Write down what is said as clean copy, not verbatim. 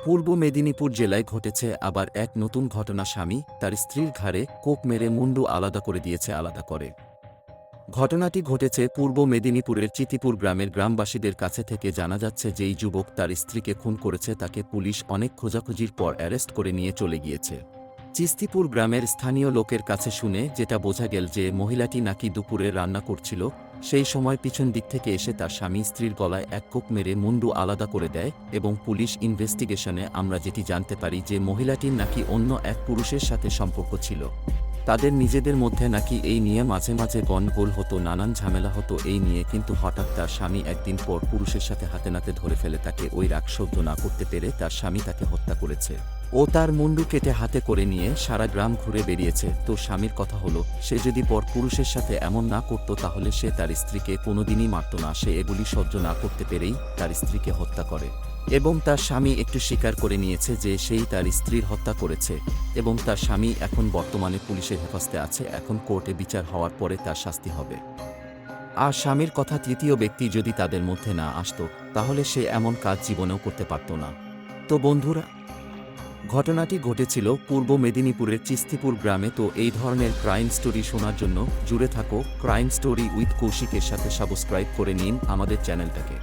পূর্ব মেদিনীপুর জেলায় ঘটেছে আবার এক নতুন ঘটনা। স্বামী তার স্ত্রীর ঘাড়ে কোপ মেরে মুন্ডু আলাদা করে দিয়েছে। ঘটনাটি ঘটেছে পূর্ব মেদিনীপুরের চিতিপুর গ্রামের। গ্রামবাসীদের কাছে থেকে জানা যাচ্ছে যেই যুবক তার স্ত্রীকে খুন করেছে তাকে পুলিশ অনেক খোঁজাখুঁজির পর অ্যারেস্ট করে নিয়ে চলে গিয়েছে। চিস্তিপুর গ্রামের স্থানীয় লোকের কাছে শুনে যেটা বোঝা গেল যে মহিলাটি নাকি দুপুরে রান্না করছিল, সেই সময় পিছন দিক থেকে এসে তার স্বামী স্ত্রীর গলায় এক কোপ মেরে মুন্ডু আলাদা করে দেয়। এবং পুলিশ ইনভেস্টিগেশনে আমরা যেটি জানতে পারি যে মহিলাটির নাকি অন্য এক পুরুষের সাথে সম্পর্ক ছিল। তাদের নিজেদের মধ্যে নাকি এই নিয়ে মাঝে মাঝে গণ্ডগোল হতো, নানান ঝামেলা হতো এই নিয়ে। কিন্তু হঠাৎ তার স্বামী একদিন পর পুরুষের সাথে হাতে নাতে ধরে ফেলে তাকে। ওই রাগ সহ্য না করতে পেরে তার স্বামী তাকে হত্যা করেছে ও তার মুন্ডু কেটে হাতে করে নিয়ে সারা গ্রাম ঘুরে বেরিয়েছে। তো স্বামীর কথা হলো, সে যদি পর পুরুষের সাথে এমন না করত তাহলে সে তার স্ত্রীকে কোনোদিনই মারত না। সে এগুলি সহ্য না করতে পেরেই তার স্ত্রীকে হত্যা করে এবং তার স্বামী একটু স্বীকার করে নিয়েছে যে সেই তার স্ত্রীর হত্যা করেছে। এবং তার স্বামী এখন বর্তমানে পুলিশের হেফাজতে আছে। এখন কোর্টে বিচার হওয়ার পরে তার শাস্তি হবে। আর স্বামীর কথা তৃতীয় ব্যক্তি যদি তাদের মধ্যে না আসতো তাহলে সে এমন কাজ জীবনেও করতে পারত না। তো বন্ধুরা, ঘটনাটি ঘটেছিল পূর্ব মেদিনীপুরের চিস্তিপুর গ্রামে। তো এই ধরনের ক্রাইম স্টোরি শোনার জন্য জুড়ে থাকো ক্রাইম স্টোরি উইথ কৌশিকের সাথে। সাবস্ক্রাইব করে নিন আমাদের চ্যানেলটাকে।